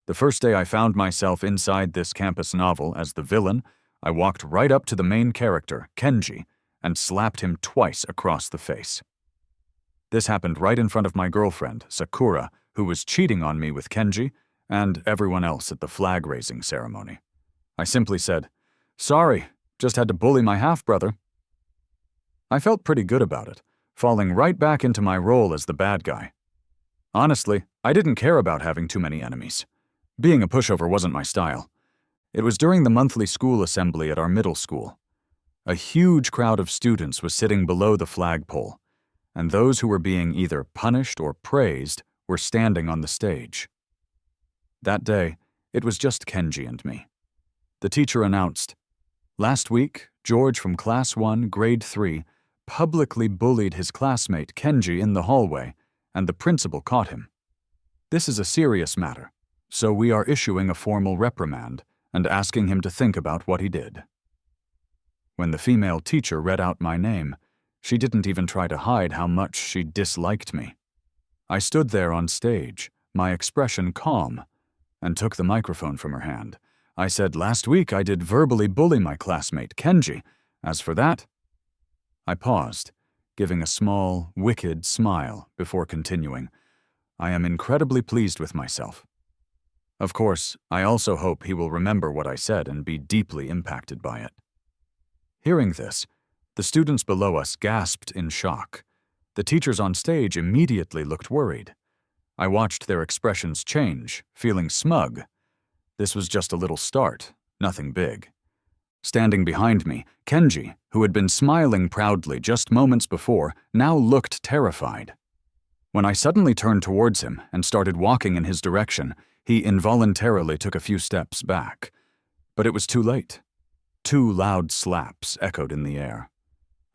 The first day I found myself inside this campus novel as the villain, I walked right up to the main character, Kenji, and slapped him twice across the face. This happened right in front of my girlfriend, Sakura, who was cheating on me with Kenji, and everyone else at the flag-raising ceremony. I simply said, "Sorry, just had to bully my half-brother." I felt pretty good about it, falling right back into my role as the bad guy. Honestly, I didn't care about having too many enemies. Being a pushover wasn't my style. It was during the monthly school assembly at our middle school. A huge crowd of students was sitting below the flagpole, and those who were being either punished or praised were standing on the stage. That day, it was just Kenji and me. The teacher announced, "Last week, George from Class 1, Grade 3, publicly bullied his classmate Kenji in the hallway, and the principal caught him. This is a serious matter, so we are issuing a formal reprimand and asking him to think about what he did." When the female teacher read out my name, she didn't even try to hide how much she disliked me. I stood there on stage, my expression calm, and took the microphone from her hand. I said, "Last week I did verbally bully my classmate, Kenji. As for that..." I paused, giving a small, wicked smile before continuing. "I am incredibly pleased with myself. Of course, I also hope he will remember what I said and be deeply impacted by it." Hearing this, the students below us gasped in shock. The teachers on stage immediately looked worried. I watched their expressions change, feeling smug. This was just a little start, nothing big. Standing behind me, Kenji, who had been smiling proudly just moments before, now looked terrified. When I suddenly turned towards him and started walking in his direction, he involuntarily took a few steps back. But it was too late. 2 loud slaps echoed in the air.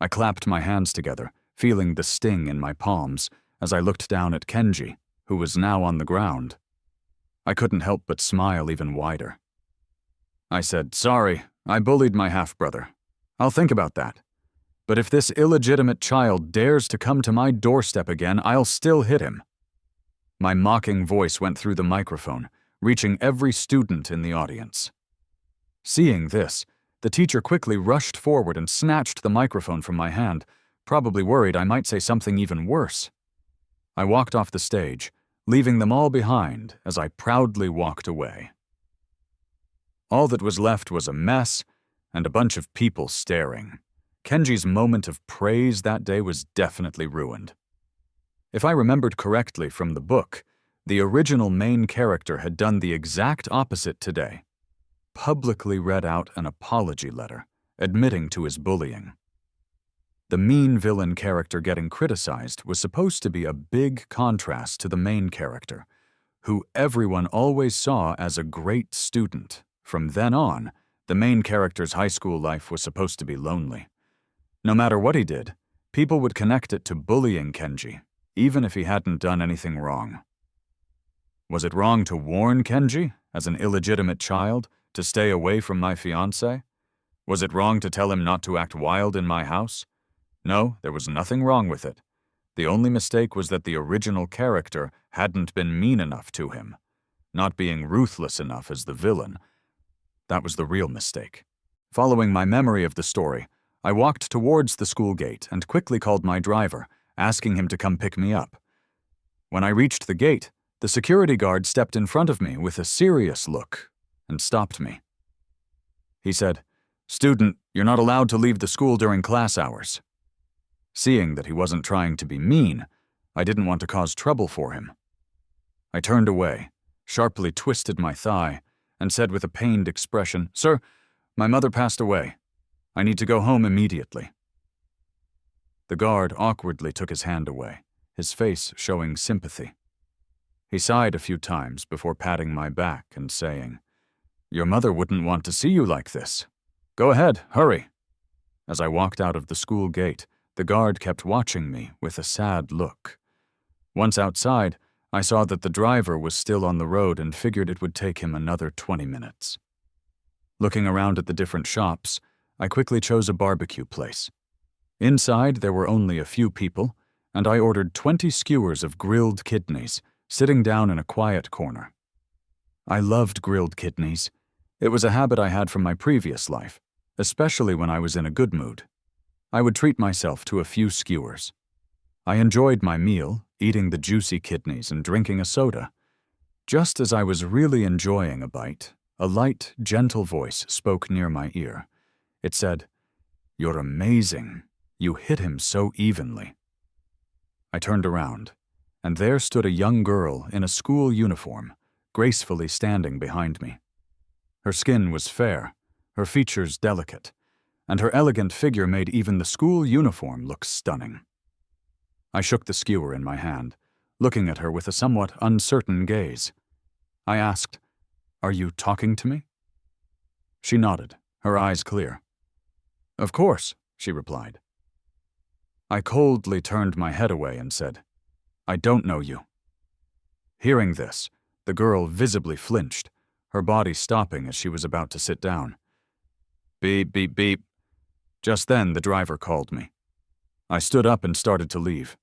I clapped my hands together, feeling the sting in my palms, as I looked down at Kenji, who was now on the ground. I couldn't help but smile even wider. I said, "Sorry, I bullied my half-brother. I'll think about that. But if this illegitimate child dares to come to my doorstep again, I'll still hit him." My mocking voice went through the microphone, reaching every student in the audience. Seeing this, the teacher quickly rushed forward and snatched the microphone from my hand, probably worried I might say something even worse. I walked off the stage, leaving them all behind as I proudly walked away. All that was left was a mess and a bunch of people staring. Kenji's moment of praise that day was definitely ruined. If I remembered correctly from the book, the original main character had done the exact opposite today. Publicly read out an apology letter, admitting to his bullying. The mean villain character getting criticized was supposed to be a big contrast to the main character, who everyone always saw as a great student. From then on, the main character's high school life was supposed to be lonely. No matter what he did, people would connect it to bullying Kenji, even if he hadn't done anything wrong. Was it wrong to warn Kenji, as an illegitimate child, to stay away from my fiancé? Was it wrong to tell him not to act wild in my house? No, there was nothing wrong with it. The only mistake was that the original character hadn't been mean enough to him, not being ruthless enough as the villain. That was the real mistake. Following my memory of the story, I walked towards the school gate and quickly called my driver, asking him to come pick me up. When I reached the gate, the security guard stepped in front of me with a serious look and stopped me. He said, "Student, you're not allowed to leave the school during class hours." Seeing that he wasn't trying to be mean, I didn't want to cause trouble for him. I turned away, sharply twisted my thigh, and said with a pained expression, "Sir, my mother passed away. I need to go home immediately." The guard awkwardly took his hand away, his face showing sympathy. He sighed a few times before patting my back and saying, "Your mother wouldn't want to see you like this. Go ahead, hurry." As I walked out of the school gate, the guard kept watching me with a sad look. Once outside, I saw that the driver was still on the road and figured it would take him another 20 minutes. Looking around at the different shops, I quickly chose a barbecue place. Inside, there were only a few people, and I ordered 20 skewers of grilled kidneys, sitting down in a quiet corner. I loved grilled kidneys. It was a habit I had from my previous life, especially when I was in a good mood. I would treat myself to a few skewers. I enjoyed my meal, eating the juicy kidneys and drinking a soda. Just as I was really enjoying a bite, a light, gentle voice spoke near my ear. It said, "You're amazing. You hit him so evenly." I turned around, and there stood a young girl in a school uniform, gracefully standing behind me. Her skin was fair, her features delicate, and her elegant figure made even the school uniform look stunning. I shook the skewer in my hand, looking at her with a somewhat uncertain gaze. I asked, "Are you talking to me?" She nodded, her eyes clear. "Of course," she replied. I coldly turned my head away and said, "I don't know you." Hearing this, the girl visibly flinched, her body stopping as she was about to sit down. Beep, beep, beep. Just then, the driver called me. I stood up and started to leave.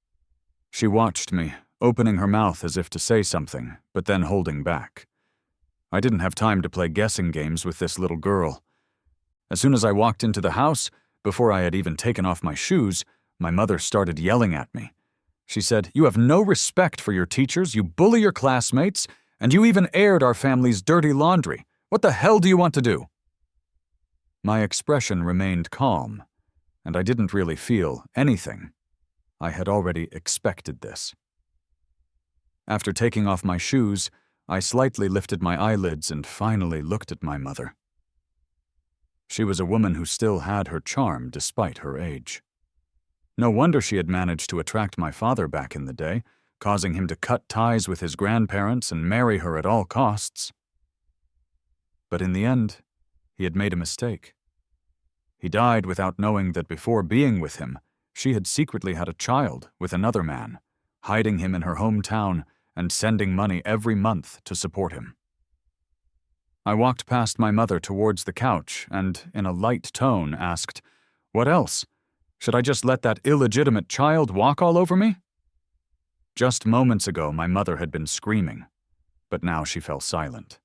She watched me, opening her mouth as if to say something, but then holding back. I didn't have time to play guessing games with this little girl. As soon as I walked into the house, before I had even taken off my shoes, my mother started yelling at me. She said, "You have no respect for your teachers, you bully your classmates, and you even aired our family's dirty laundry. What the hell do you want to do?" My expression remained calm, and I didn't really feel anything. I had already expected this. After taking off my shoes, I slightly lifted my eyelids and finally looked at my mother. She was a woman who still had her charm despite her age. No wonder she had managed to attract my father back in the day, causing him to cut ties with his grandparents and marry her at all costs. But in the end, he had made a mistake. He died without knowing that before being with him, she had secretly had a child with another man, hiding him in her hometown and sending money every month to support him. I walked past my mother towards the couch and, in a light tone, asked, "What else? Should I just let that illegitimate child walk all over me?" Just moments ago, my mother had been screaming, but now she fell silent.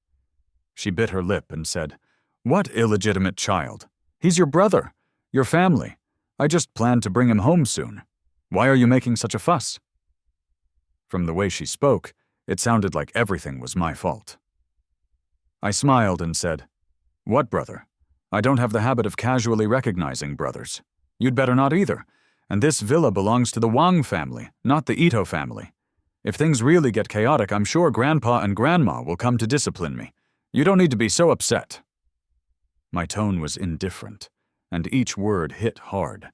She bit her lip and said, "What illegitimate child? He's your brother, your family. I just planned to bring him home soon. Why are you making such a fuss?" From the way she spoke, it sounded like everything was my fault. I smiled and said, "What brother? I don't have the habit of casually recognizing brothers. You'd better not either. And this villa belongs to the Wang family, not the Ito family. If things really get chaotic, I'm sure Grandpa and Grandma will come to discipline me. You don't need to be so upset." My tone was indifferent, and each word hit hard.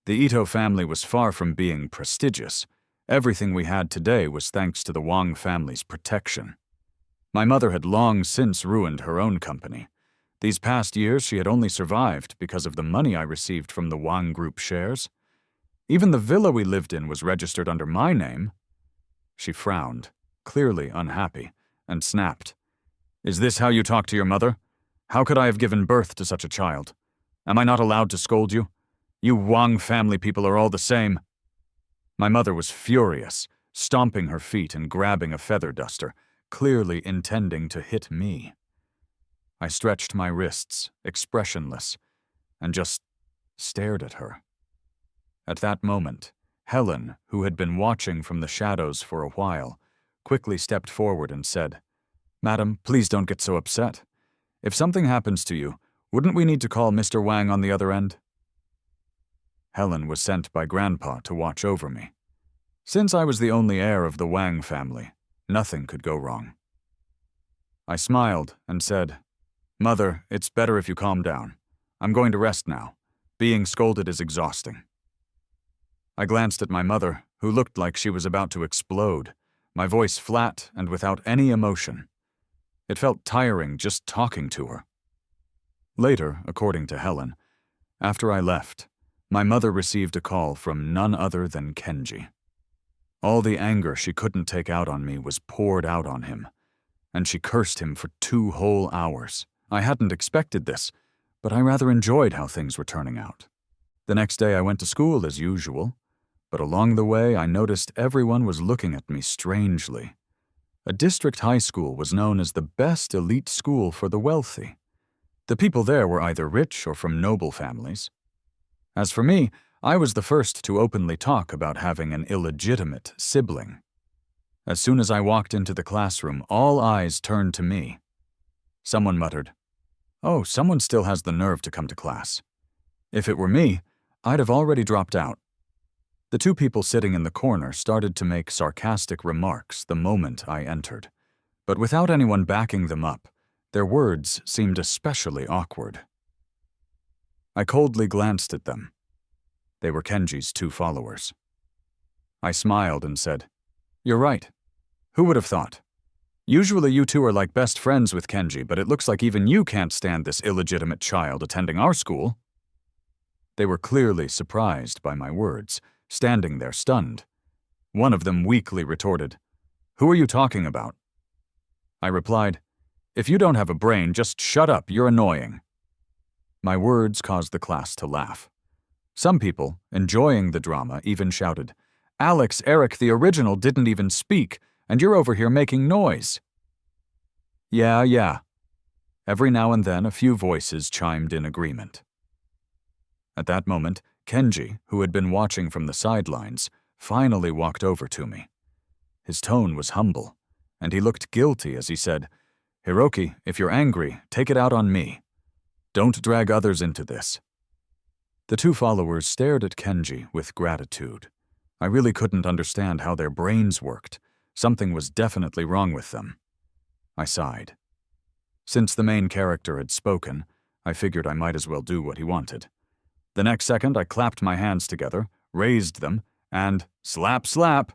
The Ito family was far from being prestigious. Everything we had today was thanks to the Wang family's protection. My mother had long since ruined her own company. These past years she had only survived because of the money I received from the Wang Group shares. Even the villa we lived in was registered under my name. She frowned, clearly unhappy, and snapped, "Is this how you talk to your mother? How could I have given birth to such a child? Am I not allowed to scold you? You Wang family people are all the same." My mother was furious, stomping her feet and grabbing a feather duster, clearly intending to hit me. I stretched my wrists, expressionless, and just stared at her. At that moment, Helen, who had been watching from the shadows for a while, quickly stepped forward and said, "Madam, please don't get so upset. If something happens to you, wouldn't we need to call Mr. Wang on the other end?" Helen was sent by Grandpa to watch over me. Since I was the only heir of the Wang family, nothing could go wrong. I smiled and said, "Mother, it's better if you calm down. I'm going to rest now. Being scolded is exhausting." I glanced at my mother, who looked like she was about to explode, my voice flat and without any emotion. It felt tiring just talking to her. Later, according to Helen, after I left, my mother received a call from none other than Kenji. All the anger she couldn't take out on me was poured out on him, and she cursed him for 2 whole hours. I hadn't expected this, but I rather enjoyed how things were turning out. The next day I went to school as usual, but along the way I noticed everyone was looking at me strangely. A district high school was known as the best elite school for the wealthy. The people there were either rich or from noble families. As for me, I was the first to openly talk about having an illegitimate sibling. As soon as I walked into the classroom, all eyes turned to me. Someone muttered, "Oh, someone still has the nerve to come to class." If it were me, I'd have already dropped out. The two people sitting in the corner started to make sarcastic remarks the moment I entered, but without anyone backing them up, their words seemed especially awkward. I coldly glanced at them. They were Kenji's two followers. I smiled and said, "You're right. Who would have thought? Usually you two are like best friends with Kenji, but it looks like even you can't stand this illegitimate child attending our school." They were clearly surprised by my words, standing there stunned. One of them weakly retorted, "Who are you talking about?" I replied, "If you don't have a brain, just shut up, you're annoying." My words caused the class to laugh. Some people, enjoying the drama, even shouted, "Alex, Eric, the original, didn't even speak, and you're over here making noise." Yeah. Every now and then a few voices chimed in agreement. At that moment, Kenji, who had been watching from the sidelines, finally walked over to me. His tone was humble, and he looked guilty as he said, "Hiroki, if you're angry, take it out on me. Don't drag others into this." The two followers stared at Kenji with gratitude. I really couldn't understand how their brains worked. Something was definitely wrong with them. I sighed. Since the main character had spoken, I figured I might as well do what he wanted. The next second, I clapped my hands together, raised them, and slap, slap.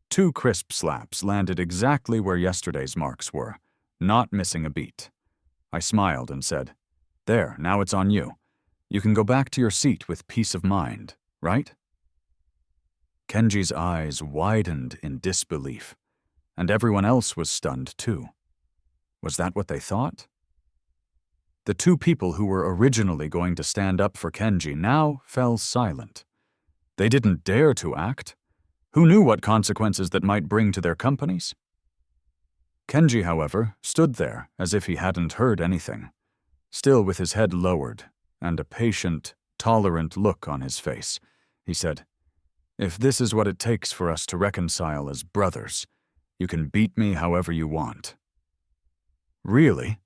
2 crisp slaps landed exactly where yesterday's marks were, not missing a beat. I smiled and said, "There, now it's on you. You can go back to your seat with peace of mind, right?" Kenji's eyes widened in disbelief, and everyone else was stunned too. Was that what they thought? The two people who were originally going to stand up for Kenji now fell silent. They didn't dare to act. Who knew what consequences that might bring to their companies? Kenji, however, stood there as if he hadn't heard anything, still with his head lowered and a patient, tolerant look on his face. He said, "If this is what it takes for us to reconcile as brothers, you can beat me however you want." "Really?"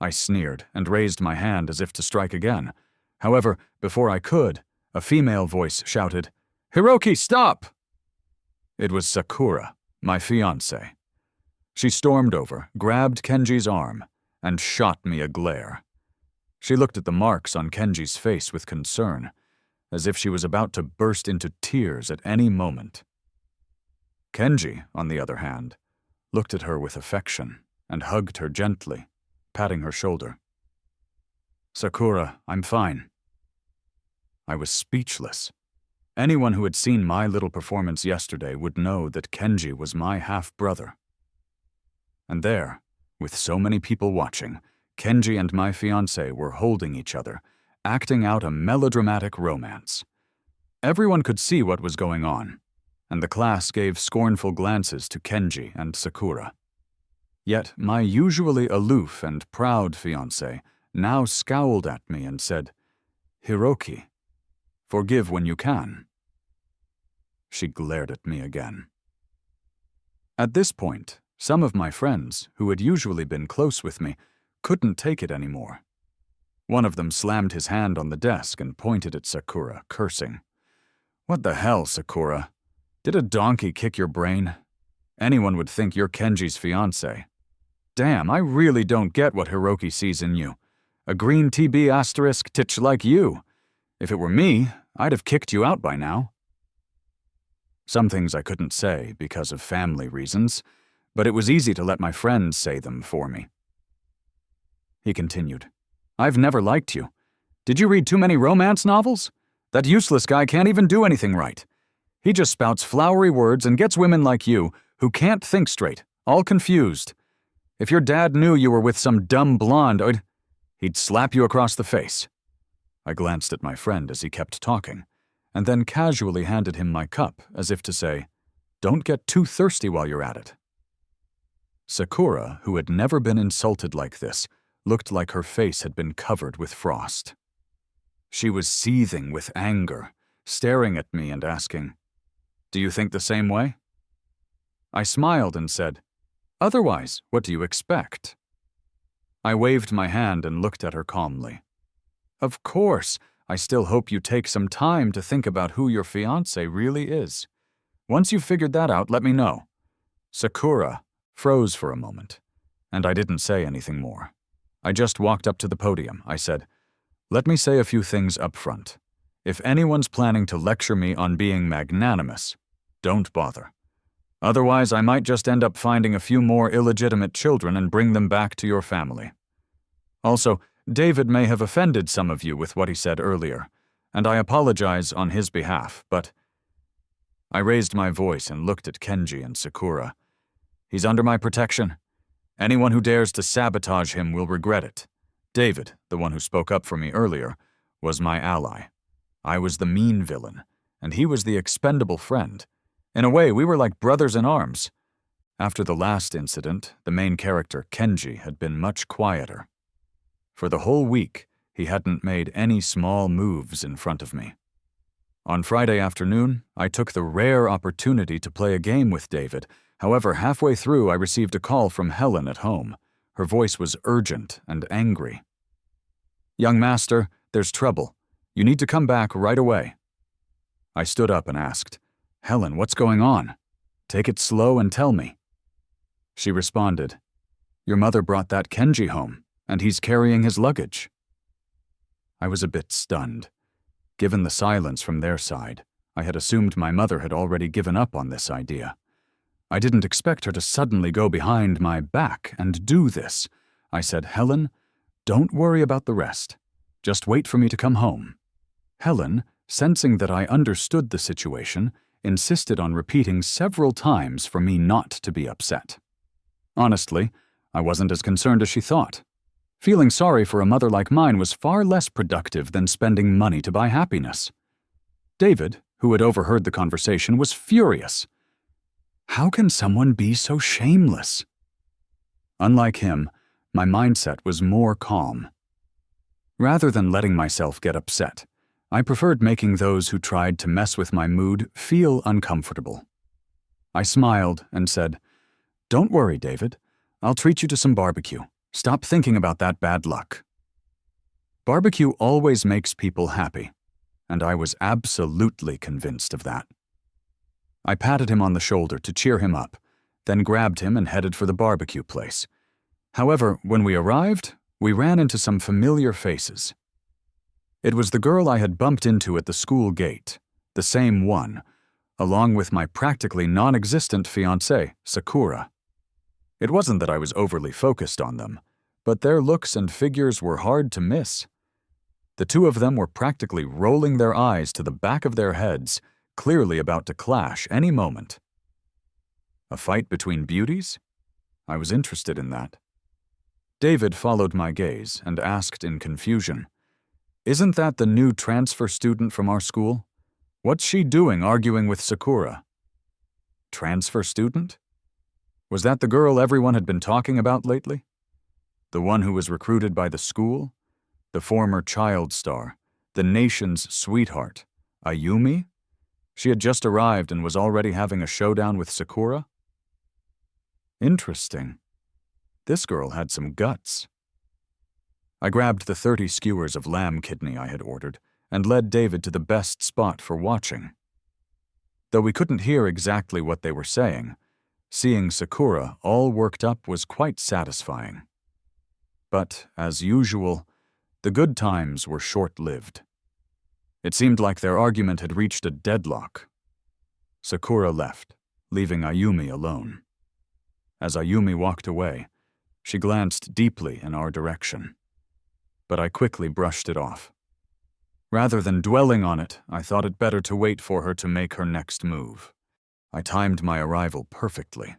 I sneered and raised my hand as if to strike again. However, before I could, a female voice shouted, "Hiroki, stop!" It was Sakura, my fiancée. She stormed over, grabbed Kenji's arm, and shot me a glare. She looked at the marks on Kenji's face with concern, as if she was about to burst into tears at any moment. Kenji, on the other hand, looked at her with affection and hugged her gently, patting her shoulder. "Sakura, I'm fine." I was speechless. Anyone who had seen my little performance yesterday would know that Kenji was my half-brother. And there, with so many people watching, Kenji and my fiancée were holding each other, acting out a melodramatic romance. Everyone could see what was going on, and the class gave scornful glances to Kenji and Sakura. Yet my usually aloof and proud fiancé now scowled at me and said, "Hiroki, forgive when you can." She glared at me again. At this point, some of my friends, who had usually been close with me, couldn't take it anymore. One of them slammed his hand on the desk and pointed at Sakura, cursing. "What the hell, Sakura? Did a donkey kick your brain? Anyone would think you're Kenji's fiancé. Damn, I really don't get what Hiroki sees in you. A green TB asterisk titch like you. If it were me, I'd have kicked you out by now." Some things I couldn't say because of family reasons, but it was easy to let my friends say them for me. He continued, "I've never liked you. Did you read too many romance novels? That useless guy can't even do anything right. He just spouts flowery words and gets women like you, who can't think straight, all confused. If your dad knew you were with some dumb blonde, he'd slap you across the face." I glanced at my friend as he kept talking, and then casually handed him my cup as if to say, "Don't get too thirsty while you're at it." Sakura, who had never been insulted like this, looked like her face had been covered with frost. She was seething with anger, staring at me and asking, "Do you think the same way?" I smiled and said, "Otherwise, what do you expect?" I waved my hand and looked at her calmly. "Of course, I still hope you take some time to think about who your fiancé really is. Once you've figured that out, let me know." Sakura froze for a moment, and I didn't say anything more. I just walked up to the podium. I said, "Let me say a few things up front. If anyone's planning to lecture me on being magnanimous, don't bother. Otherwise, I might just end up finding a few more illegitimate children and bring them back to your family. Also, David may have offended some of you with what he said earlier, and I apologize on his behalf, but—" I raised my voice and looked at Kenji and Sakura. "He's under my protection. Anyone who dares to sabotage him will regret it. David, the one who spoke up for me earlier, was my ally. I was the mean villain, and he was the expendable friend. In a way, we were like brothers in arms. After the last incident, the main character, Kenji, had been much quieter. For the whole week, he hadn't made any small moves in front of me. On Friday afternoon, I took the rare opportunity to play a game with David. However, halfway through, I received a call from Helen at home. Her voice was urgent and angry. "Young master, there's trouble. You need to come back right away." I stood up and asked, "Helen, what's going on? Take it slow and tell me." She responded, "Your mother brought that Kenji home, and he's carrying his luggage." I was a bit stunned. Given the silence from their side, I had assumed my mother had already given up on this idea. I didn't expect her to suddenly go behind my back and do this. I said, "Helen, don't worry about the rest. Just wait for me to come home." Helen, sensing that I understood the situation, insisted on repeating several times for me not to be upset. Honestly, I wasn't as concerned as she thought. Feeling sorry for a mother like mine was far less productive than spending money to buy happiness. David, who had overheard the conversation, was furious. How can someone be so shameless? Unlike him, my mindset was more calm. Rather than letting myself get upset, I preferred making those who tried to mess with my mood feel uncomfortable. I smiled and said, "Don't worry, David. I'll treat you to some barbecue. Stop thinking about that bad luck." Barbecue always makes people happy, and I was absolutely convinced of that. I patted him on the shoulder to cheer him up, then grabbed him and headed for the barbecue place. However, when we arrived, we ran into some familiar faces. It was the girl I had bumped into at the school gate, the same one, along with my practically non-existent fiancée, Sakura. It wasn't that I was overly focused on them, but their looks and figures were hard to miss. The two of them were practically rolling their eyes to the back of their heads, clearly about to clash any moment. A fight between beauties? I was interested in that. David followed my gaze and asked in confusion, "Isn't that the new transfer student from our school? What's she doing arguing with Sakura?" Transfer student? Was that the girl everyone had been talking about lately? The one who was recruited by the school? The former child star? The nation's sweetheart? Ayumi? She had just arrived and was already having a showdown with Sakura? Interesting. This girl had some guts. I grabbed the 30 skewers of lamb kidney I had ordered and led David to the best spot for watching. Though we couldn't hear exactly what they were saying, seeing Sakura all worked up was quite satisfying. But, as usual, the good times were short-lived. It seemed like their argument had reached a deadlock. Sakura left, leaving Ayumi alone. As Ayumi walked away, she glanced deeply in our direction. But I quickly brushed it off. Rather than dwelling on it, I thought it better to wait for her to make her next move. I timed my arrival perfectly.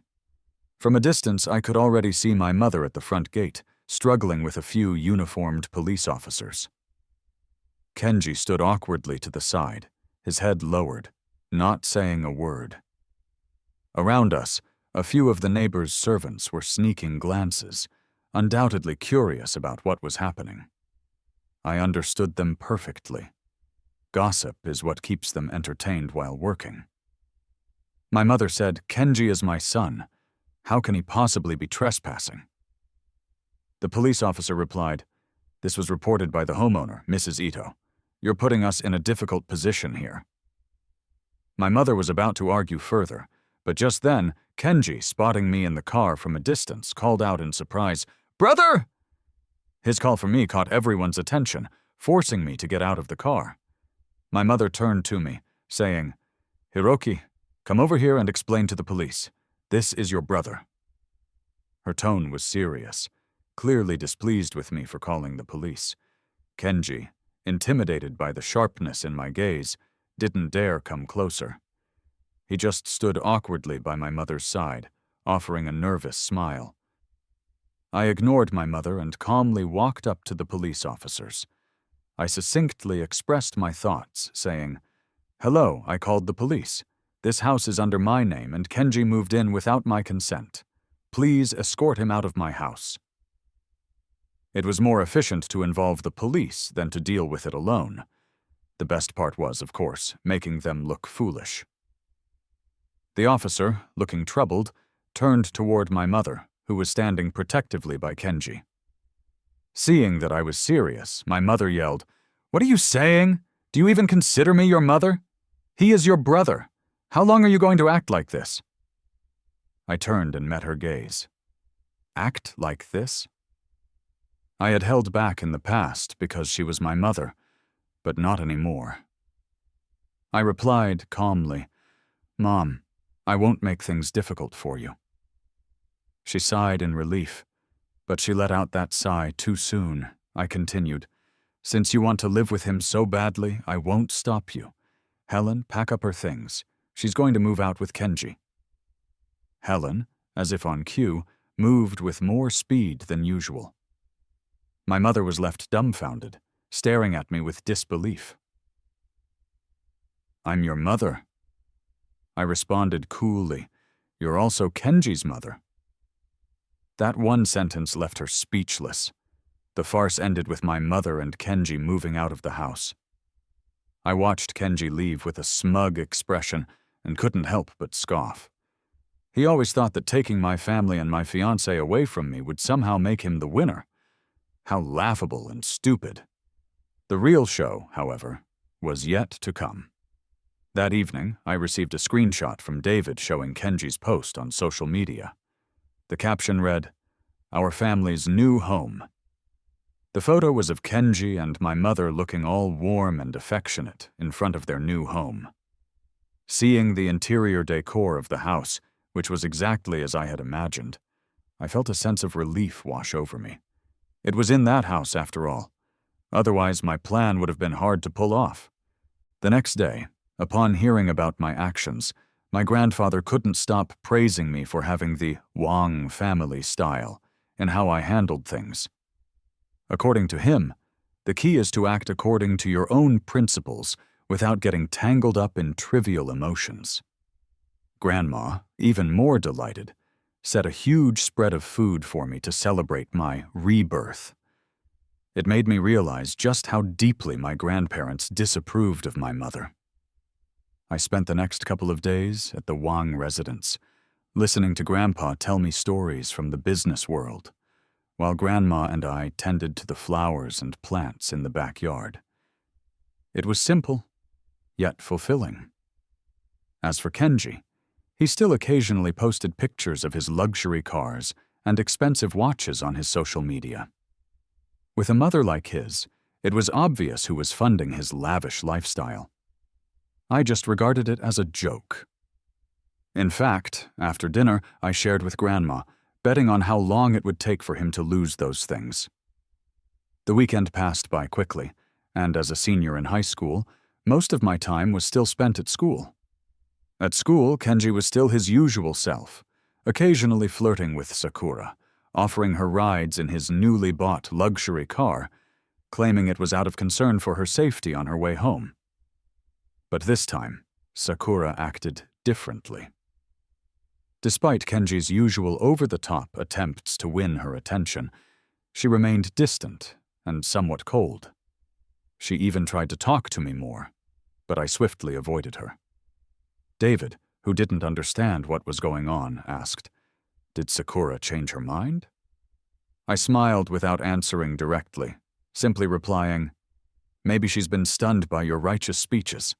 From a distance, I could already see my mother at the front gate, struggling with a few uniformed police officers. Kenji stood awkwardly to the side, his head lowered, not saying a word. Around us, A few of the neighbors' servants were sneaking glances, undoubtedly curious about what was happening. I understood them perfectly. Gossip is what keeps them entertained while working. My mother said, "Kenji is my son. How can he possibly be trespassing?" The police officer replied, "This was reported by the homeowner, Mrs. Ito. You're putting us in a difficult position here." My mother was about to argue further, but just then, Kenji, spotting me in the car from a distance, called out in surprise, "Brother!" His call for me caught everyone's attention, forcing me to get out of the car. My mother turned to me, saying, "Hiroki, come over here and explain to the police. This is your brother." Her tone was serious, clearly displeased with me for calling the police. Kenji, intimidated by the sharpness in my gaze, didn't dare come closer. He just stood awkwardly by my mother's side, offering a nervous smile. I ignored my mother and calmly walked up to the police officers. I succinctly expressed my thoughts, saying, "Hello, I called the police. This house is under my name and Kenji moved in without my consent. Please escort him out of my house." It was more efficient to involve the police than to deal with it alone. The best part was, of course, making them look foolish. The officer, looking troubled, turned toward my mother, who was standing protectively by Kenji. Seeing that I was serious, my mother yelled, "What are you saying? Do you even consider me your mother? He is your brother. How long are you going to act like this?" I turned and met her gaze. Act like this? I had held back in the past because she was my mother, but not anymore. I replied calmly, "Mom, I won't make things difficult for you." She sighed in relief, but she let out that sigh too soon. I continued, "Since you want to live with him so badly, I won't stop you. Helen, pack up her things. She's going to move out with Kenji." Helen, as if on cue, moved with more speed than usual. My mother was left dumbfounded, staring at me with disbelief. "I'm your mother." I responded coolly, "You're also Kenji's mother." That one sentence left her speechless. The farce ended with my mother and Kenji moving out of the house. I watched Kenji leave with a smug expression and couldn't help but scoff. He always thought that taking my family and my fiancée away from me would somehow make him the winner. How laughable and stupid. The real show, however, was yet to come. That evening, I received a screenshot from David showing Kenji's post on social media. The caption read, "Our family's new home." The photo was of Kenji and my mother looking all warm and affectionate in front of their new home. Seeing the interior decor of the house, which was exactly as I had imagined, I felt a sense of relief wash over me. It was in that house, after all. Otherwise, my plan would have been hard to pull off. The next day, upon hearing about my actions, my grandfather couldn't stop praising me for having the Wang family style in how I handled things. According to him, the key is to act according to your own principles without getting tangled up in trivial emotions. Grandma, even more delighted, set a huge spread of food for me to celebrate my rebirth. It made me realize just how deeply my grandparents disapproved of my mother. I spent the next couple of days at the Wang residence, listening to Grandpa tell me stories from the business world, while Grandma and I tended to the flowers and plants in the backyard. It was simple, yet fulfilling. As for Kenji, he still occasionally posted pictures of his luxury cars and expensive watches on his social media. With a mother like his, it was obvious who was funding his lavish lifestyle. I just regarded it as a joke. In fact, after dinner, I shared with Grandma, betting on how long it would take for him to lose those things. The weekend passed by quickly, and as a senior in high school, most of my time was still spent at school. At school, Kenji was still his usual self, occasionally flirting with Sakura, offering her rides in his newly bought luxury car, claiming it was out of concern for her safety on her way home. But this time, Sakura acted differently. Despite Kenji's usual over-the-top attempts to win her attention, she remained distant and somewhat cold. She even tried to talk to me more, but I swiftly avoided her. David, who didn't understand what was going on, asked, "Did Sakura change her mind?" I smiled without answering directly, simply replying, "Maybe she's been stunned by your righteous speeches."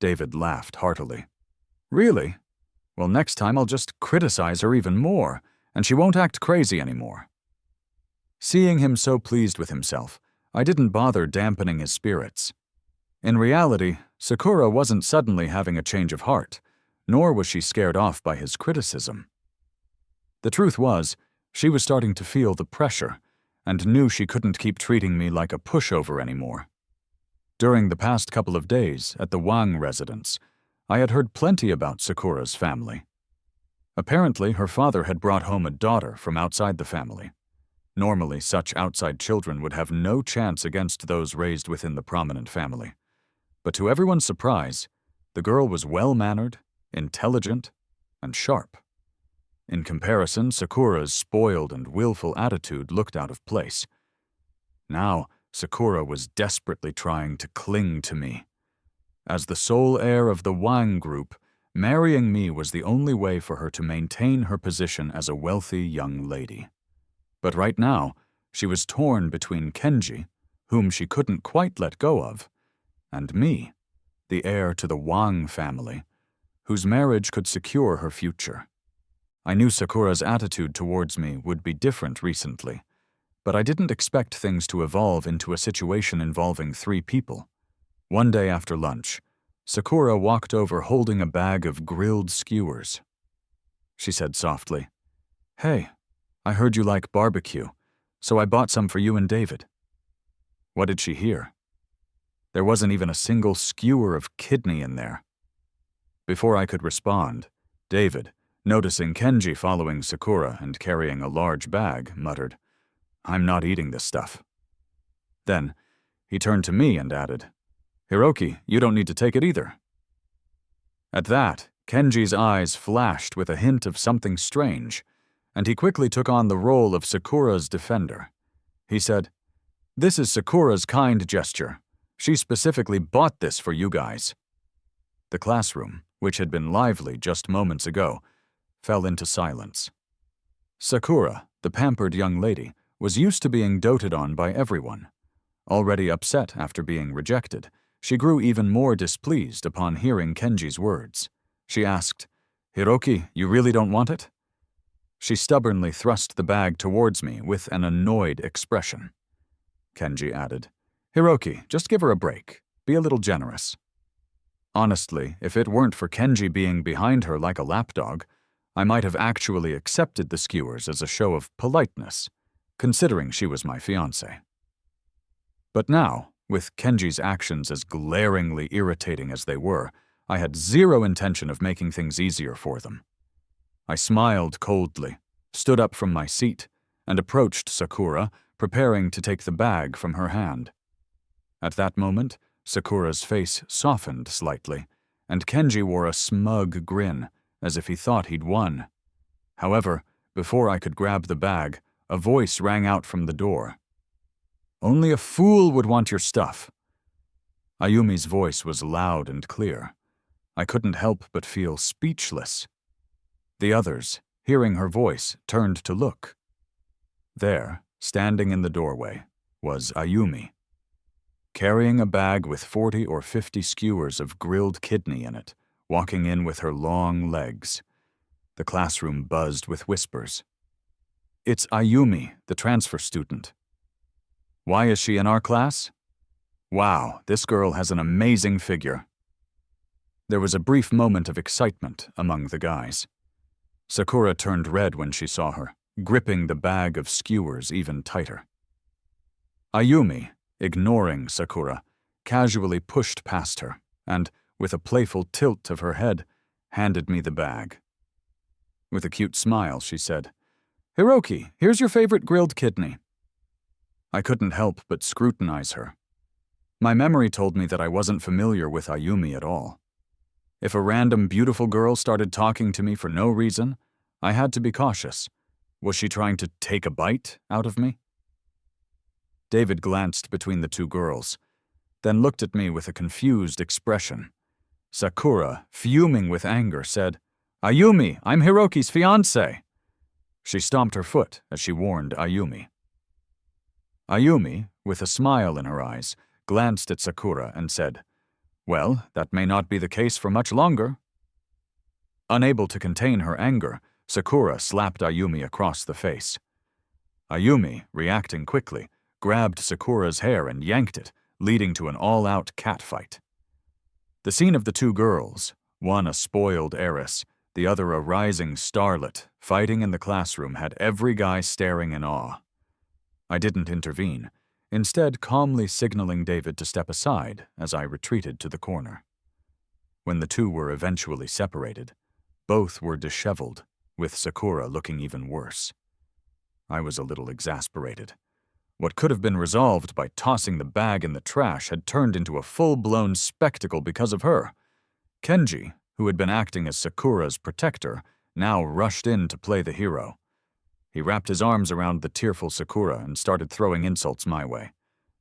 David laughed heartily. "Really? Well, next time I'll just criticize her even more, and she won't act crazy anymore." Seeing him so pleased with himself, I didn't bother dampening his spirits. In reality, Sakura wasn't suddenly having a change of heart, nor was she scared off by his criticism. The truth was, she was starting to feel the pressure, and knew she couldn't keep treating me like a pushover anymore. During the past couple of days at the Wang residence, I had heard plenty about Sakura's family. Apparently, her father had brought home a daughter from outside the family. Normally, such outside children would have no chance against those raised within the prominent family. But to everyone's surprise, the girl was well-mannered, intelligent, and sharp. In comparison, Sakura's spoiled and willful attitude looked out of place. Now, Sakura was desperately trying to cling to me. As the sole heir of the Wang group, marrying me was the only way for her to maintain her position as a wealthy young lady. But right now, she was torn between Kenji, whom she couldn't quite let go of, and me, the heir to the Wang family, whose marriage could secure her future. I knew Sakura's attitude towards me would be different recently, but I didn't expect things to evolve into a situation involving 3 people. One day after lunch, Sakura walked over holding a bag of grilled skewers. She said softly, "Hey, I heard you like barbecue, so I bought some for you and David." What did she hear? There wasn't even a single skewer of kidney in there. Before I could respond, David, noticing Kenji following Sakura and carrying a large bag, muttered, "I'm not eating this stuff." Then, he turned to me and added, "Hiroki, you don't need to take it either." At that, Kenji's eyes flashed with a hint of something strange, and he quickly took on the role of Sakura's defender. He said, "This is Sakura's kind gesture. She specifically bought this for you guys." The classroom, which had been lively just moments ago, fell into silence. Sakura, the pampered young lady, was used to being doted on by everyone. Already upset after being rejected, she grew even more displeased upon hearing Kenji's words. She asked, "Hiroki, you really don't want it?" She stubbornly thrust the bag towards me with an annoyed expression. Kenji added, "Hiroki, just give her a break. Be a little generous." Honestly, if it weren't for Kenji being behind her like a lapdog, I might have actually accepted the skewers as a show of politeness, considering she was my fiancé. But now, with Kenji's actions as glaringly irritating as they were, I had zero intention of making things easier for them. I smiled coldly, stood up from my seat, and approached Sakura, preparing to take the bag from her hand. At that moment, Sakura's face softened slightly, and Kenji wore a smug grin, as if he thought he'd won. However, before I could grab the bag, a voice rang out from the door. "Only a fool would want your stuff." Ayumi's voice was loud and clear. I couldn't help but feel speechless. The others, hearing her voice, turned to look. There, standing in the doorway, was Ayumi, carrying a bag with 40 or 50 skewers of grilled kidney in it, walking in with her long legs. The classroom buzzed with whispers. "It's Ayumi, the transfer student." "Why is she in our class?" "Wow, this girl has an amazing figure." There was a brief moment of excitement among the guys. Sakura turned red when she saw her, gripping the bag of skewers even tighter. Ayumi, ignoring Sakura, casually pushed past her and, with a playful tilt of her head, handed me the bag. With a cute smile, she said, "Hiroki, here's your favorite grilled kidney." I couldn't help but scrutinize her. My memory told me that I wasn't familiar with Ayumi at all. If a random beautiful girl started talking to me for no reason, I had to be cautious. Was she trying to take a bite out of me? David glanced between the two girls, then looked at me with a confused expression. Sakura, fuming with anger, said, "Ayumi, I'm Hiroki's fiancé." She stomped her foot as she warned Ayumi. Ayumi, with a smile in her eyes, glanced at Sakura and said, "Well, that may not be the case for much longer." Unable to contain her anger, Sakura slapped Ayumi across the face. Ayumi, reacting quickly, grabbed Sakura's hair and yanked it, leading to an all-out catfight. The scene of the two girls, one a spoiled heiress, the other a rising starlet, fighting in the classroom had every guy staring in awe. I didn't intervene, instead calmly signaling David to step aside as I retreated to the corner. When the two were eventually separated, both were disheveled, with Sakura looking even worse. I was a little exasperated. What could have been resolved by tossing the bag in the trash had turned into a full-blown spectacle because of her. Kenji, who had been acting as Sakura's protector, now rushed in to play the hero. He wrapped his arms around the tearful Sakura and started throwing insults my way,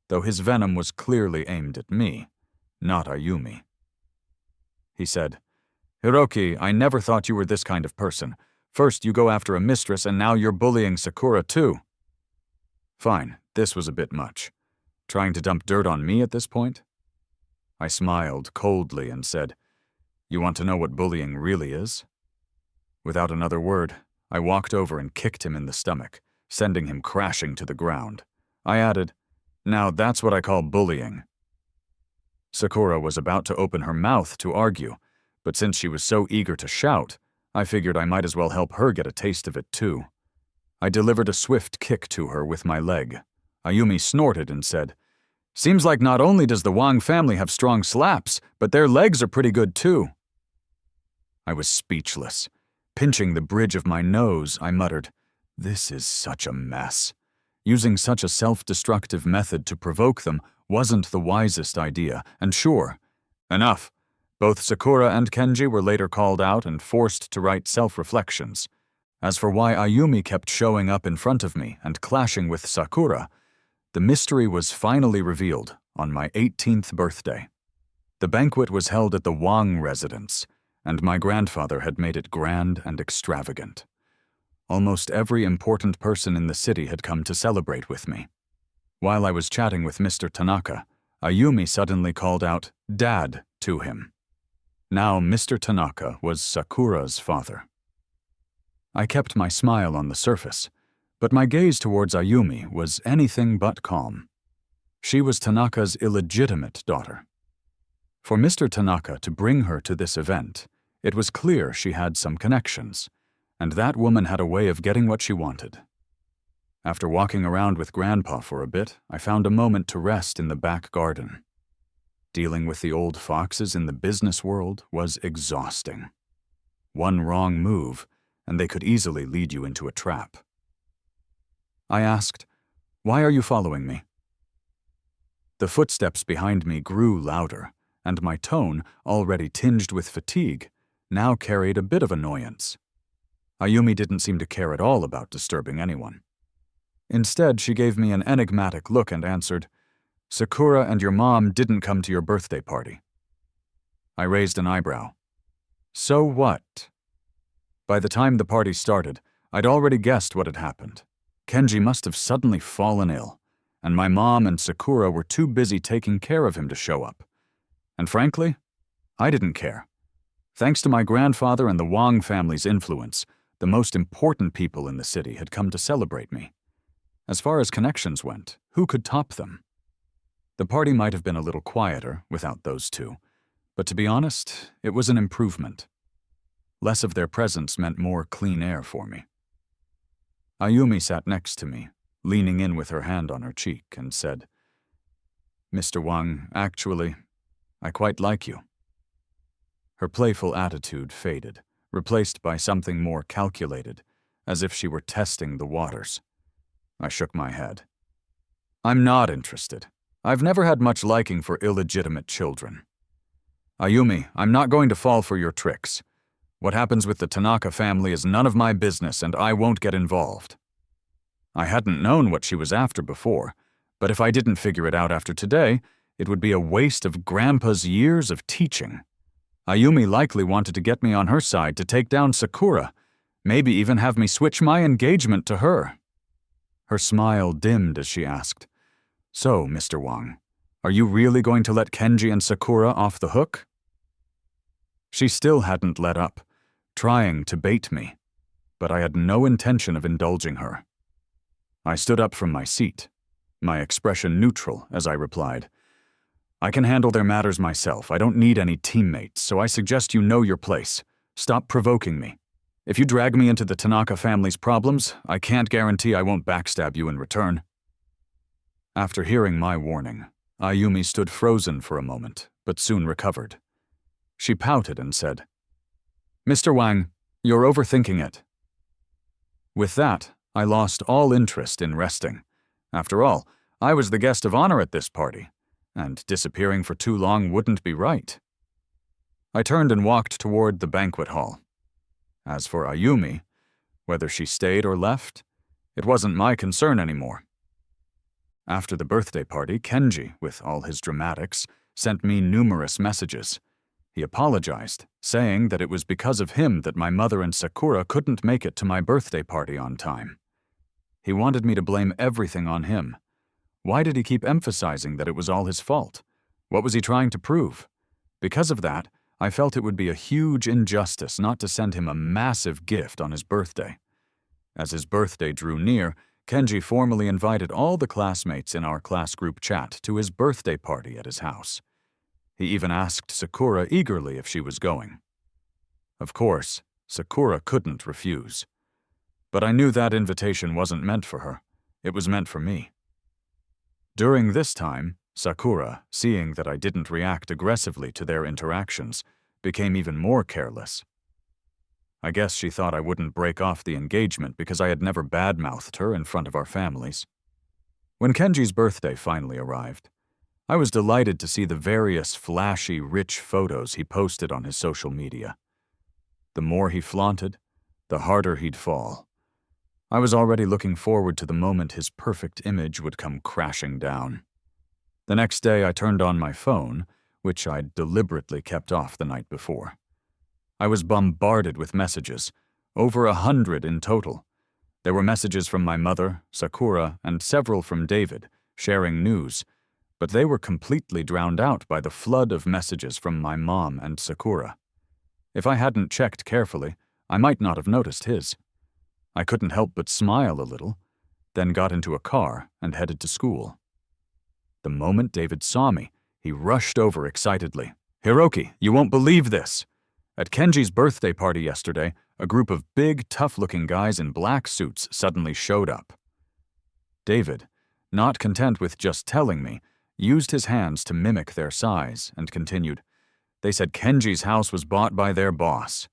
though his venom was clearly aimed at me, not Ayumi. He said, "Hiroki, I never thought you were this kind of person. First you go after a mistress and now you're bullying Sakura too." Fine, this was a bit much. Trying to dump dirt on me at this point? I smiled coldly and said, "You want to know what bullying really is?" Without another word, I walked over and kicked him in the stomach, sending him crashing to the ground. I added, "Now that's what I call bullying." Sakura was about to open her mouth to argue, but since she was so eager to shout, I figured I might as well help her get a taste of it too. I delivered a swift kick to her with my leg. Ayumi snorted and said, "Seems like not only does the Wang family have strong slaps, but their legs are pretty good too." I was speechless. Pinching the bridge of my nose, I muttered, "This is such a mess." Using such a self-destructive method to provoke them wasn't the wisest idea, and sure, enough. Both Sakura and Kenji were later called out and forced to write self-reflections. As for why Ayumi kept showing up in front of me and clashing with Sakura, the mystery was finally revealed on my 18th birthday. The banquet was held at the Wang residence, and my grandfather had made it grand and extravagant. Almost every important person in the city had come to celebrate with me. While I was chatting with Mr. Tanaka, Ayumi suddenly called out, "Dad," to him. Now Mr. Tanaka was Sakura's father. I kept my smile on the surface, but my gaze towards Ayumi was anything but calm. She was Tanaka's illegitimate daughter. For Mr. Tanaka to bring her to this event, it was clear she had some connections, and that woman had a way of getting what she wanted. After walking around with Grandpa for a bit, I found a moment to rest in the back garden. Dealing with the old foxes in the business world was exhausting. One wrong move, and they could easily lead you into a trap. I asked, "Why are you following me?" The footsteps behind me grew louder, and my tone, already tinged with fatigue, now carried a bit of annoyance. Ayumi didn't seem to care at all about disturbing anyone. Instead, she gave me an enigmatic look and answered, "Sakura and your mom didn't come to your birthday party." I raised an eyebrow. So what? By the time the party started, I'd already guessed what had happened. Kenji must have suddenly fallen ill, and my mom and Sakura were too busy taking care of him to show up. And frankly, I didn't care. Thanks to my grandfather and the Wang family's influence, the most important people in the city had come to celebrate me. As far as connections went, who could top them? The party might have been a little quieter without those two, but to be honest, it was an improvement. Less of their presence meant more clean air for me. Ayumi sat next to me, leaning in with her hand on her cheek, and said, "Mr. Wang, actually, I quite like you." Her playful attitude faded, replaced by something more calculated, as if she were testing the waters. I shook my head. "I'm not interested. I've never had much liking for illegitimate children." Ayumi, I'm not going to fall for your tricks. What happens with the Tanaka family is none of my business, and I won't get involved. I hadn't known what she was after before, but if I didn't figure it out after today, it would be a waste of Grandpa's years of teaching. Ayumi likely wanted to get me on her side to take down Sakura, maybe even have me switch my engagement to her. Her smile dimmed as she asked, "So, Mr. Wang, are you really going to let Kenji and Sakura off the hook?" She still hadn't let up, trying to bait me, but I had no intention of indulging her. I stood up from my seat, my expression neutral as I replied, "I can handle their matters myself. I don't need any teammates, so I suggest you know your place. Stop provoking me. If you drag me into the Tanaka family's problems, I can't guarantee I won't backstab you in return." After hearing my warning, Ayumi stood frozen for a moment, but soon recovered. She pouted and said, "Mr. Wang, you're overthinking it." With that, I lost all interest in resting. After all, I was the guest of honor at this party, and disappearing for too long wouldn't be right. I turned and walked toward the banquet hall. As for Ayumi, whether she stayed or left, it wasn't my concern anymore. After the birthday party, Kenji, with all his dramatics, sent me numerous messages. He apologized, saying that it was because of him that my mother and Sakura couldn't make it to my birthday party on time. He wanted me to blame everything on him. Why did he keep emphasizing that it was all his fault? What was he trying to prove? Because of that, I felt it would be a huge injustice not to send him a massive gift on his birthday. As his birthday drew near, Kenji formally invited all the classmates in our class group chat to his birthday party at his house. He even asked Sakura eagerly if she was going. Of course, Sakura couldn't refuse. But I knew that invitation wasn't meant for her. It was meant for me. During this time, Sakura, seeing that I didn't react aggressively to their interactions, became even more careless. I guess she thought I wouldn't break off the engagement because I had never badmouthed her in front of our families. When Kenji's birthday finally arrived, I was delighted to see the various flashy, rich photos he posted on his social media. The more he flaunted, the harder he'd fall. I was already looking forward to the moment his perfect image would come crashing down. The next day I turned on my phone, which I'd deliberately kept off the night before. I was bombarded with messages, over 100 in total. There were messages from my mother, Sakura, and several from David, sharing news, but they were completely drowned out by the flood of messages from my mom and Sakura. If I hadn't checked carefully, I might not have noticed his. I couldn't help but smile a little, then got into a car and headed to school. The moment David saw me, he rushed over excitedly. "Hiroki, you won't believe this! At Kenji's birthday party yesterday, a group of big, tough-looking guys in black suits suddenly showed up." David, not content with just telling me, used his hands to mimic their size and continued, "They said Kenji's house was bought by their boss.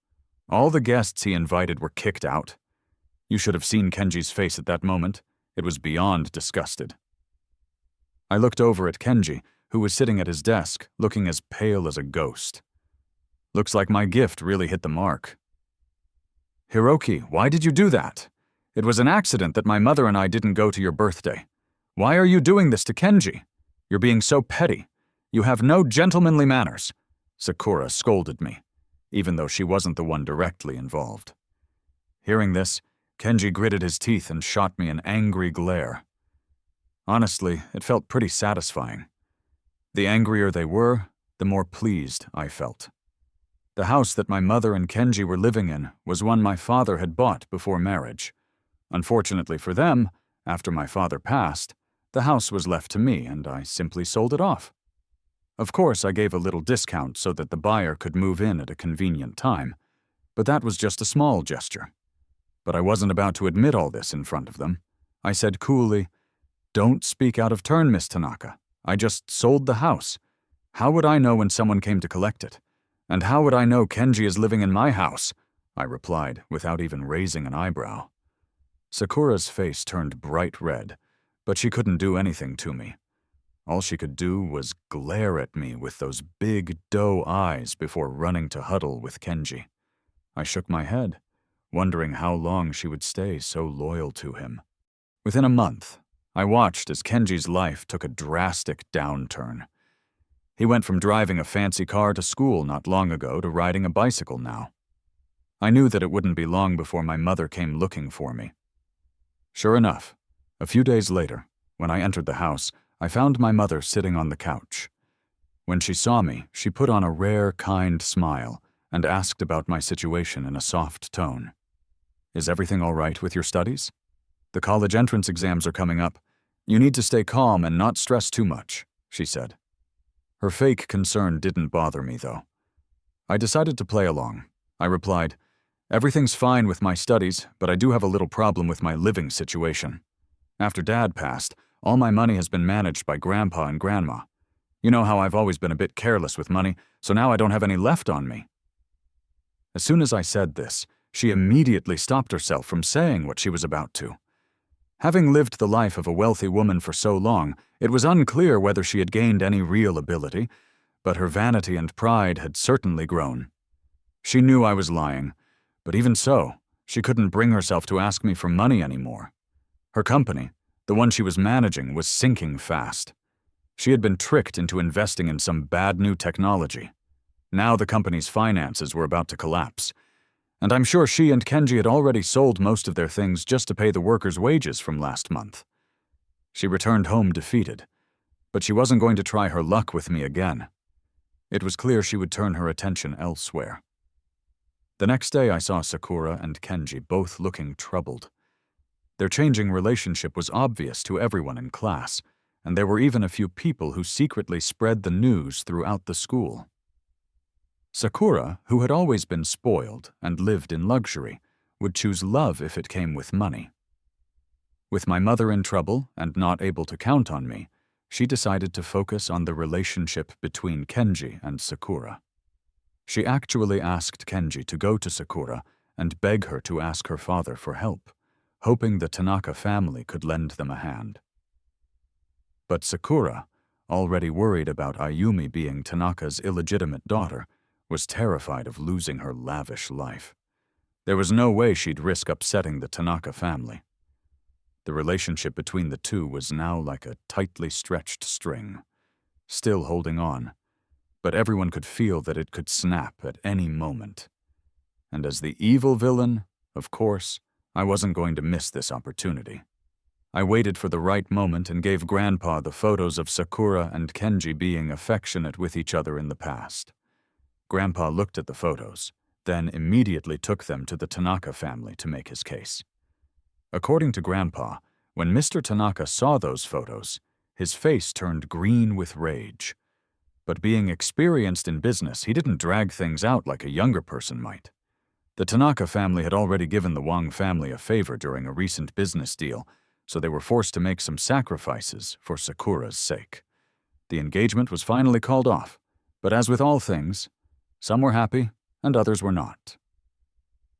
All the guests he invited were kicked out. You should have seen Kenji's face at that moment. It was beyond disgusted." I looked over at Kenji, who was sitting at his desk, looking as pale as a ghost. Looks like my gift really hit the mark. "Hiroki, why did you do that? It was an accident that my mother and I didn't go to your birthday. Why are you doing this to Kenji? You're being so petty. You have no gentlemanly manners," Sakura scolded me, even though she wasn't the one directly involved. Hearing this, Kenji gritted his teeth and shot me an angry glare. Honestly, it felt pretty satisfying. The angrier they were, the more pleased I felt. The house that my mother and Kenji were living in was one my father had bought before marriage. Unfortunately for them, after my father passed, the house was left to me and I simply sold it off. Of course, I gave a little discount so that the buyer could move in at a convenient time, but that was just a small gesture. But I wasn't about to admit all this in front of them. I said coolly, "Don't speak out of turn, Miss Tanaka. I just sold the house. How would I know when someone came to collect it? And how would I know Kenji is living in my house?" I replied, without even raising an eyebrow. Sakura's face turned bright red, but she couldn't do anything to me. All she could do was glare at me with those big doe eyes before running to huddle with Kenji. I shook my head, wondering how long she would stay so loyal to him. Within a month, I watched as Kenji's life took a drastic downturn. He went from driving a fancy car to school not long ago to riding a bicycle now. I knew that it wouldn't be long before my mother came looking for me. Sure enough, a few days later, when I entered the house, I found my mother sitting on the couch. When she saw me, she put on a rare, kind smile and asked about my situation in a soft tone. "Is everything all right with your studies? The college entrance exams are coming up. You need to stay calm and not stress too much," she said. Her fake concern didn't bother me, though. I decided to play along. I replied, "Everything's fine with my studies, but I do have a little problem with my living situation. After Dad passed, all my money has been managed by Grandpa and Grandma. You know how I've always been a bit careless with money, so now I don't have any left on me." As soon as I said this, she immediately stopped herself from saying what she was about to. Having lived the life of a wealthy woman for so long, it was unclear whether she had gained any real ability, but her vanity and pride had certainly grown. She knew I was lying, but even so, she couldn't bring herself to ask me for money anymore. Her company, the one she was managing, was sinking fast. She had been tricked into investing in some bad new technology. Now the company's finances were about to collapse, and I'm sure she and Kenji had already sold most of their things just to pay the workers' wages from last month. She returned home defeated, but she wasn't going to try her luck with me again. It was clear she would turn her attention elsewhere. The next day I saw Sakura and Kenji both looking troubled. Their changing relationship was obvious to everyone in class, and there were even a few people who secretly spread the news throughout the school. Sakura, who had always been spoiled and lived in luxury, would choose love if it came with money. With my mother in trouble and not able to count on me, she decided to focus on the relationship between Kenji and Sakura. She actually asked Kenji to go to Sakura and beg her to ask her father for help, hoping the Tanaka family could lend them a hand. But Sakura, already worried about Ayumi being Tanaka's illegitimate daughter, was terrified of losing her lavish life. There was no way she'd risk upsetting the Tanaka family. The relationship between the two was now like a tightly stretched string, still holding on, but everyone could feel that it could snap at any moment. And as the evil villain, of course, I wasn't going to miss this opportunity. I waited for the right moment and gave Grandpa the photos of Sakura and Kenji being affectionate with each other in the past. Grandpa looked at the photos, then immediately took them to the Tanaka family to make his case. According to Grandpa, when Mr. Tanaka saw those photos, his face turned green with rage. But being experienced in business, he didn't drag things out like a younger person might. The Tanaka family had already given the Wang family a favor during a recent business deal, so they were forced to make some sacrifices for Sakura's sake. The engagement was finally called off, but as with all things, some were happy and others were not.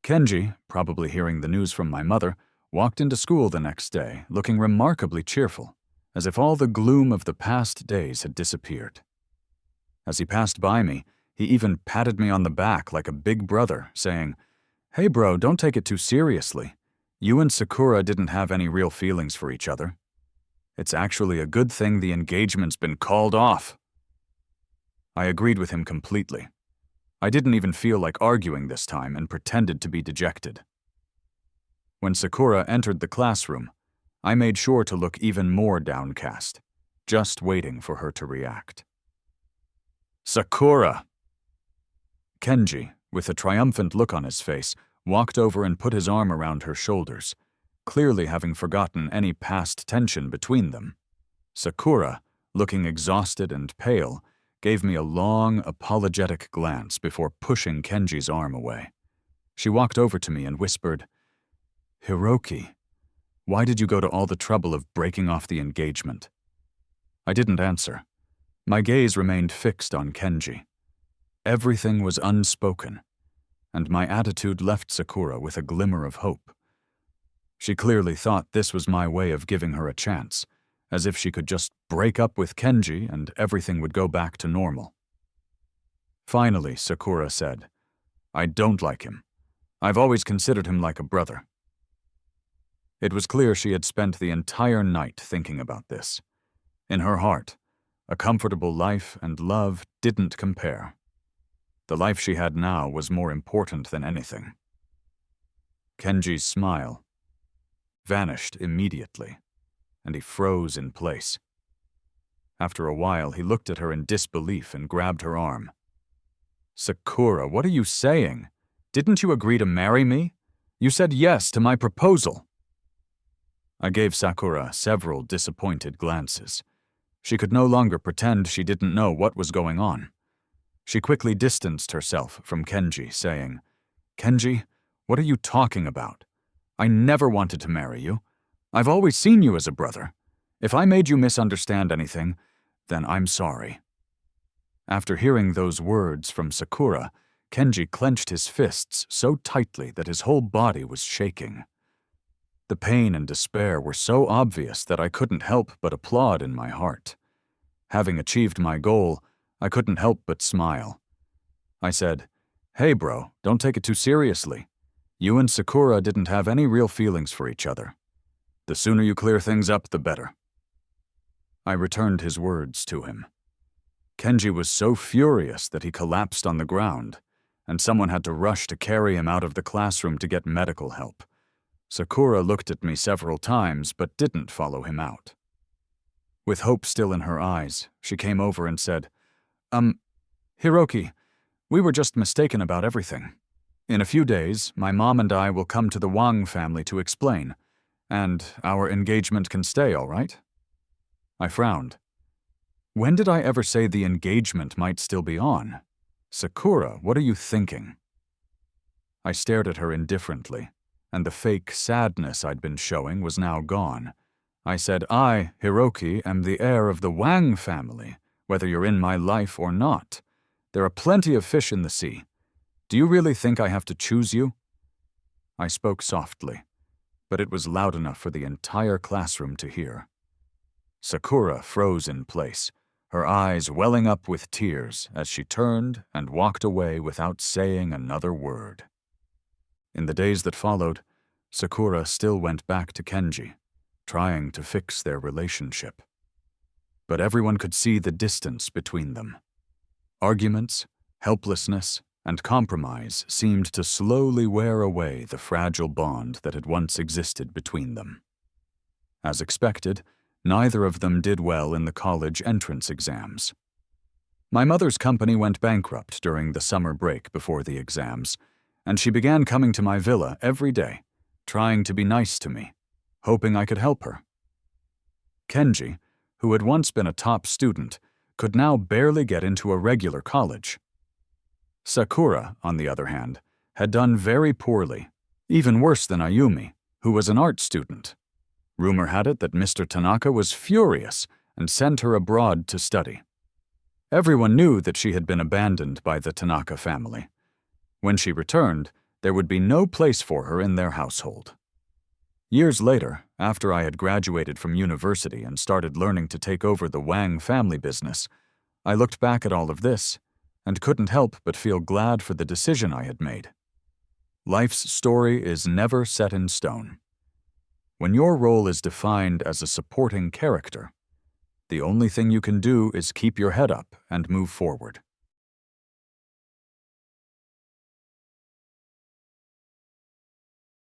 Kenji, probably hearing the news from my mother, walked into school the next day looking remarkably cheerful, as if all the gloom of the past days had disappeared. As he passed by me, he even patted me on the back like a big brother, saying, "Hey bro, don't take it too seriously. You and Sakura didn't have any real feelings for each other. It's actually a good thing the engagement's been called off." I agreed with him completely. I didn't even feel like arguing this time and pretended to be dejected. When Sakura entered the classroom, I made sure to look even more downcast, just waiting for her to react. "Sakura!" Kenji, with a triumphant look on his face, walked over and put his arm around her shoulders, clearly having forgotten any past tension between them. Sakura, looking exhausted and pale, gave me a long, apologetic glance before pushing Kenji's arm away. She walked over to me and whispered, "Hiroki, why did you go to all the trouble of breaking off the engagement?" I didn't answer. My gaze remained fixed on Kenji. Everything was unspoken, and my attitude left Sakura with a glimmer of hope. She clearly thought this was my way of giving her a chance, as if she could just break up with Kenji and everything would go back to normal. Finally, Sakura said, "I don't like him. I've always considered him like a brother." It was clear she had spent the entire night thinking about this. In her heart, a comfortable life and love didn't compare. The life she had now was more important than anything. Kenji's smile vanished immediately, and he froze in place. After a while, he looked at her in disbelief and grabbed her arm. "Sakura, what are you saying? Didn't you agree to marry me? You said yes to my proposal." I gave Sakura several disappointed glances. She could no longer pretend she didn't know what was going on. She quickly distanced herself from Kenji, saying, "Kenji, what are you talking about? I never wanted to marry you. I've always seen you as a brother. If I made you misunderstand anything, then I'm sorry." After hearing those words from Sakura, Kenji clenched his fists so tightly that his whole body was shaking. The pain and despair were so obvious that I couldn't help but applaud in my heart. Having achieved my goal, I couldn't help but smile. I said, "Hey bro, don't take it too seriously. You and Sakura didn't have any real feelings for each other. The sooner you clear things up, the better." I returned his words to him. Kenji was so furious that he collapsed on the ground, and someone had to rush to carry him out of the classroom to get medical help. Sakura looked at me several times but didn't follow him out. With hope still in her eyes, she came over and said, Hiroki, we were just mistaken about everything. In a few days, my mom and I will come to the Wang family to explain, and our engagement can stay, all right?" I frowned. When did I ever say the engagement might still be on? Sakura, what are you thinking? I stared at her indifferently, and the fake sadness I'd been showing was now gone. I said, "I, Hiroki, am the heir of the Wang family, whether you're in my life or not. There are plenty of fish in the sea. Do you really think I have to choose you?" I spoke softly, but it was loud enough for the entire classroom to hear. Sakura froze in place, her eyes welling up with tears as she turned and walked away without saying another word. In the days that followed, Sakura still went back to Kenji, trying to fix their relationship. But everyone could see the distance between them. Arguments, helplessness, and compromise seemed to slowly wear away the fragile bond that had once existed between them. As expected, neither of them did well in the college entrance exams. My mother's company went bankrupt during the summer break before the exams, and she began coming to my villa every day, trying to be nice to me, hoping I could help her. Kenji, who had once been a top student, could now barely get into a regular college. Sakura, on the other hand, had done very poorly, even worse than Ayumi, who was an art student. Rumor had it that Mr. Tanaka was furious and sent her abroad to study. Everyone knew that she had been abandoned by the Tanaka family. When she returned, there would be no place for her in their household. Years later, after I had graduated from university and started learning to take over the Wang family business, I looked back at all of this and couldn't help but feel glad for the decision I had made. Life's story is never set in stone. When your role is defined as a supporting character, the only thing you can do is keep your head up and move forward.